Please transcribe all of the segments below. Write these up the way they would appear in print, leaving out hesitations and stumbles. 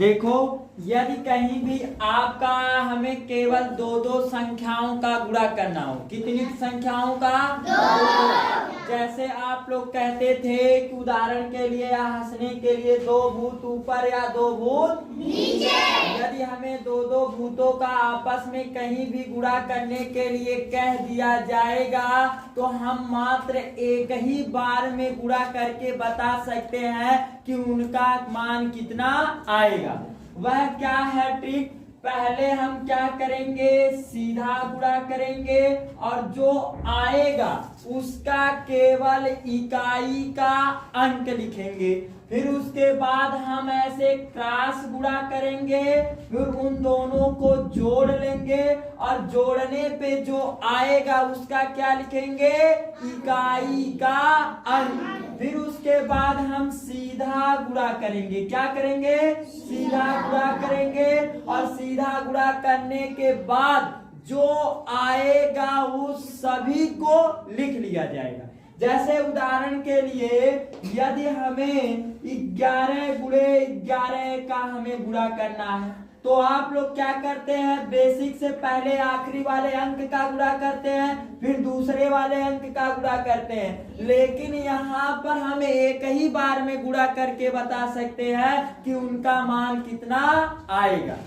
देखो, यदि कहीं भी आपका हमें केवल दो दो संख्याओं का गुणा करना हो, कितनी संख्याओं का? दो। जैसे आप लोग कहते थे कि उदाहरण के लिए या हंसने के लिए दो भूत ऊपर या दो भूत नीचे। यदि हमें दो दो भूतों का आपस में कहीं भी गुणा करने के लिए कह दिया जाएगा तो हम मात्र एक ही बार में गुणा करके बता सकते हैं कि उनका मान कितना आएगा। वह क्या है ट्रिक? पहले हम क्या करेंगे, सीधा गुणा करेंगे और जो आएगा उसका केवल इकाई का अंक लिखेंगे। फिर उसके बाद हम ऐसे क्रॉस गुणा करेंगे, फिर उन दोनों को जोड़ लेंगे और जोड़ने पे जो आएगा उसका क्या लिखेंगे, इकाई का अंक। फिर उसके बाद हम सीधा गुणा करेंगे। क्या करेंगे? सीधा गुणा करेंगे और सीधा गुणा करने के बाद जो आएगा उस सभी को लिख लिया जाएगा। जैसे उदाहरण के लिए यदि हमें 11 गुणे 11 का हमें गुणा करना है तो आप लोग क्या करते हैं, बेसिक से पहले आखिरी वाले अंक का गुणा करते हैं, फिर दूसरे वाले अंक का गुणा करते हैं। लेकिन यहाँ पर हम एक ही बार में गुणा करके बता सकते हैं कि उनका मान कितना आएगा।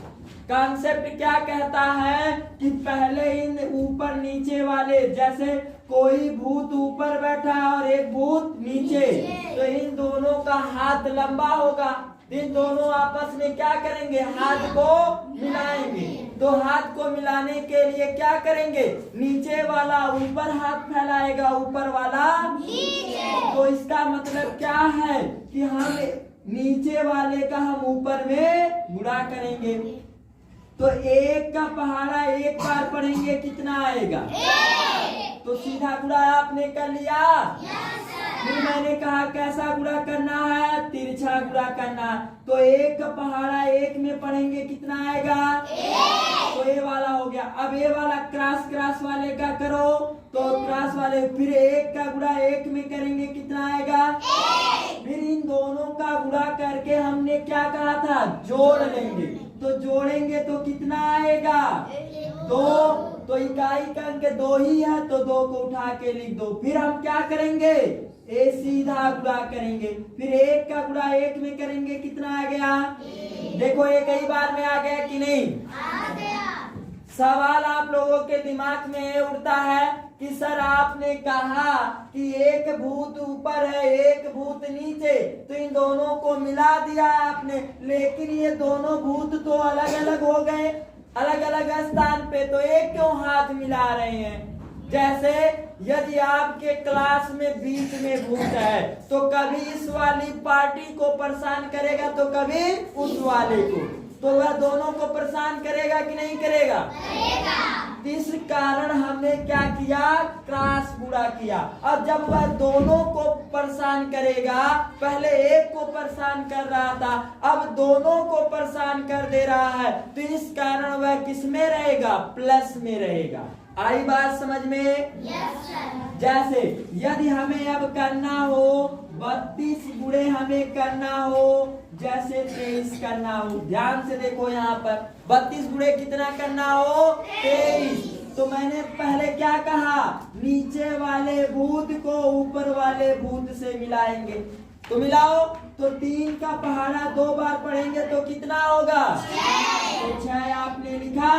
कॉन्सेप्ट क्या कहता है कि पहले इन ऊपर नीचे वाले, जैसे कोई भूत ऊपर बैठा है और एक भूत नीचे, तो इन दोनों का हाथ लंबा होगा। इन दोनों आपस में क्या करेंगे, हाथ को मिलाएंगे। तो हाथ को मिलाने के लिए क्या करेंगे, नीचे वाला ऊपर हाथ फैलाएगा, ऊपर वाला नीचे। तो इसका मतलब क्या है कि हम नीचे वाले का हम ऊपर में गुणा करेंगे। तो एक का पहाड़ा एक बार पढ़ेंगे कितना आएगा? तो सीधा गुणा आपने कर लिया। फिर मैंने कहा कैसा गुणा करना है, तिरछा गुणा करना। तो एक का पहाड़ा एक में पढ़ेंगे कितना आएगा? तो ये वाला हो गया। अब ये वाला क्रॉस क्रॉस वाले का करो, तो क्रॉस वाले फिर एक का गुणा एक में करेंगे कितना आएगा? फिर इन दोनों का गुणा करके हमने क्या कहा था, जोड़ लेंगे। तो जोड़ेंगे तो कितना आएगा? 2। तो इकाई का अंक 2 ही है तो 2 को उठा के लिख दो। फिर हम क्या करेंगे, ए सीधा गुणा करेंगे। फिर एक का गुणा एक में करेंगे कितना आ गया? देखो एक ही बार में आ गया कि नहीं? आ गया। सवाल आप लोगों के दिमाग में उठता है कि सर आपने कहा कि एक भूत ऊपर है एक भूत नीचे, तो इन दोनों को मिला दिया आपने, लेकिन ये दोनों भूत तो अलग अलग हो गए, अलग अलग स्थान पे, तो एक क्यों हाथ मिला रहे हैं? जैसे यदि आपके क्लास में बीच में भूत है तो कभी इस वाली पार्टी को परेशान करेगा तो कभी उस वाले को, तो वह दोनों को परेशान करेगा कि नहीं करेगा? इस कारण हमने क्या किया, क्रॉस गुणा किया। अब जब वह दोनों को परेशान करेगा, पहले एक को परेशान कर रहा था अब दोनों को परेशान कर दे रहा है, तो इस कारण वह किस में रहेगा, प्लस में रहेगा। आई बात समझ में? Yes sir. जैसे यदि हमें अब करना हो 32 गुणे हमें करना हो, जैसे 23 करना हो, ध्यान से देखो यहाँ पर 32 गुणे कितना करना हो, 23। तो मैंने पहले क्या कहा, नीचे वाले भूत को ऊपर वाले भूत से मिलाएंगे। तो मिलाओ, तो 3 का पहाड़ा 2 बार पढ़ेंगे तो कितना होगा? 6 आपने लिखा।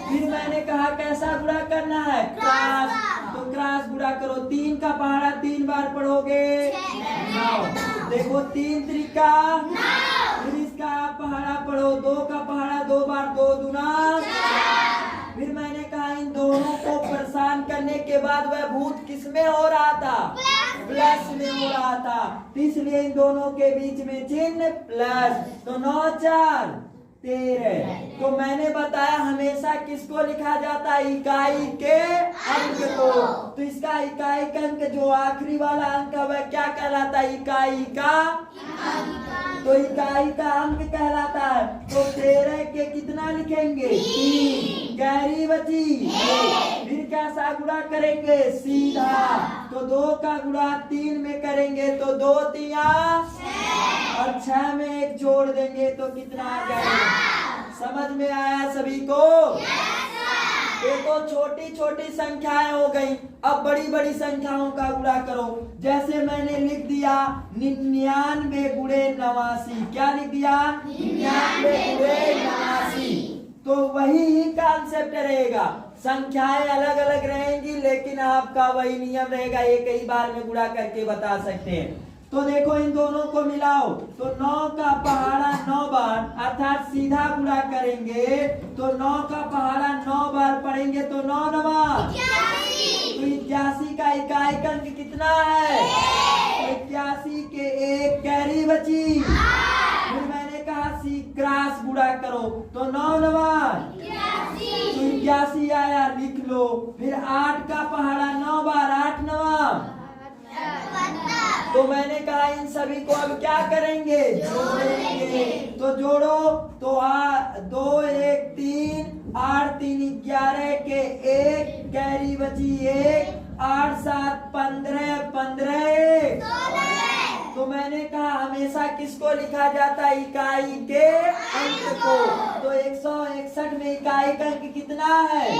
फिर मैंने कहा कैसा गुणा करना है, क्रॉस। तो क्रॉस गुणा करो, 3 का पहाड़ा 3 बार पढ़ोगे 9। देखो 3 त्रिका, फिर इसका पहाड़ा पढ़ो 2 का पहाड़ा 2 बार 2 दूना। फिर मैंने कहा इन दोनों को परेशान करने के बाद वह भूत किस में हो रहा था, प्लस में हो रहा था, इसलिए इन दोनों के बीच में चिन्ह प्लस। तो 9 4 13। तो मैंने बताया हमेशा किसको लिखा जाता है, इकाई के अंक को। तो इसका इकाई का अंक जो आखिरी वाला अंक है वह क्या कहलाता है, इकाई का। तो इकाई का अंक कहलाता है। तो 13 के कितना लिखेंगे, 3। गहरी बची, फिर कैसा गुणा करेंगे? सीधा। तो 2 का गुणा 3 में करेंगे तो 2 तिया और 6 में 1 जोड़ देंगे तो कितना आ जाएगा? समझ में आया सभी को? ये तो छोटी छोटी संख्याएं हो गई। अब बड़ी बड़ी संख्याओं का गुणा करो। जैसे मैंने लिख दिया 99 गुणे 89। क्या लिख दिया? 99 गुणे 89। तो वही कॉन्सेप्ट रहेगा। संख्याएं अलग अलग रहेंगी लेकिन आपका वही नियम रहेगा, एक ही बार में गुणा करके बता सकते हैं। तो देखो इन दोनों को मिलाओ तो 9 का पहाड़ा 9 बार, अर्थात सीधा गुणा करेंगे तो 9 का पहाड़ा 9 बार पढ़ेंगे तो 9 नवा 81। तो 81 का इकाई अंक कितना है? 81 के 1 कैरी बची। फिर मैंने कहा सी क्रॉस गुणा करो तो 9 नवा 81 आया, लिख लो। फिर 8 का पहाड़ा 9 बार, 8 नवा। तो मैंने कहा इन सभी को अब क्या करेंगे? जोड़ेंगे। तो जोड़ो तो 2 1 3 8 3 11 के 1 कैरी बची 1 8 7 15 15 तो मैंने कहा हमेशा किसको लिखा जाता है? इकाई के अंक को। तो 161 में इकाई का अंक कितना है?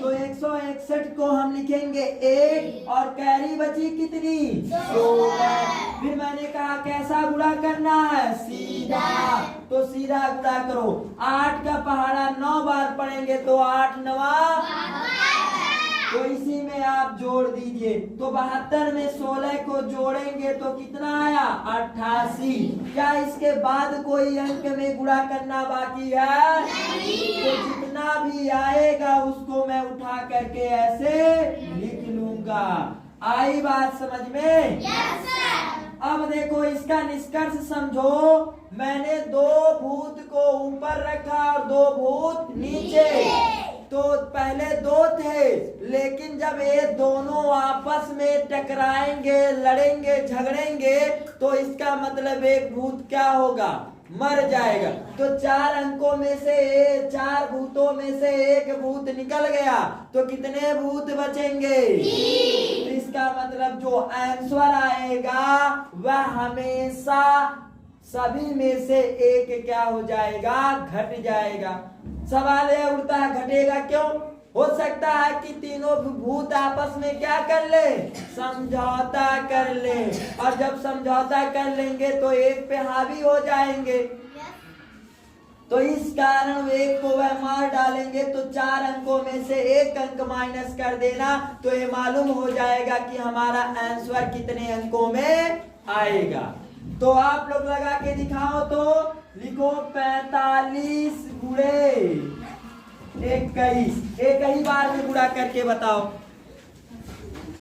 तो 161 को हम लिखेंगे 1 और कैरी बची कितनी? 16। फिर मैंने कहा कैसा गुणा करना है? सीधा। तो सीधा गुणा करो। 8 का पहाड़ा 9 बार पढ़ेंगे तो 8 नवा। तो इसी में आप जोड़ दीजिए। तो 72 में 16 को जोड़ेंगे तो कितना आया? 88। क्या इसके बाद कोई अंक में गुणा करना बाकी है? तो जितना भी आएगा उसको मैं उठा करके ऐसे लिख लूंगा। आई बात समझ में? Yes sir. अब देखो इसका निष्कर्ष समझो। मैंने 2 भूत को ऊपर रखा और 2 भूत नीचे। तो पहले 2 थे लेकिन जब ये दोनों आपस में टकराएंगे, लड़ेंगे, झगड़ेंगे तो इसका मतलब एक भूत क्या होगा? मर जाएगा। तो 4 अंकों में से 4 भूतों में से 1 भूत निकल गया तो कितने भूत बचेंगे? तो इसका मतलब जो आंसर आएगा वह हमेशा सभी में से एक क्या हो जाएगा? घट जाएगा। सवाल यह उठता है घटेगा क्यों? हो सकता है कि तीनों भूत आपस में क्या कर ले? समझौता कर ले। और जब समझौता कर लेंगे तो एक पे हावी हो जाएंगे। तो इस कारण एक को वह मार डालेंगे तो 4 अंकों में से 1 अंक माइनस कर देना तो ये मालूम हो जाएगा कि हमारा आंसर कितने अंकों में आएगा। तो आप लोग लगा के दिखाओ तो लिखो 45 गुणे 21। एक ही बार में गुणा करके बताओ।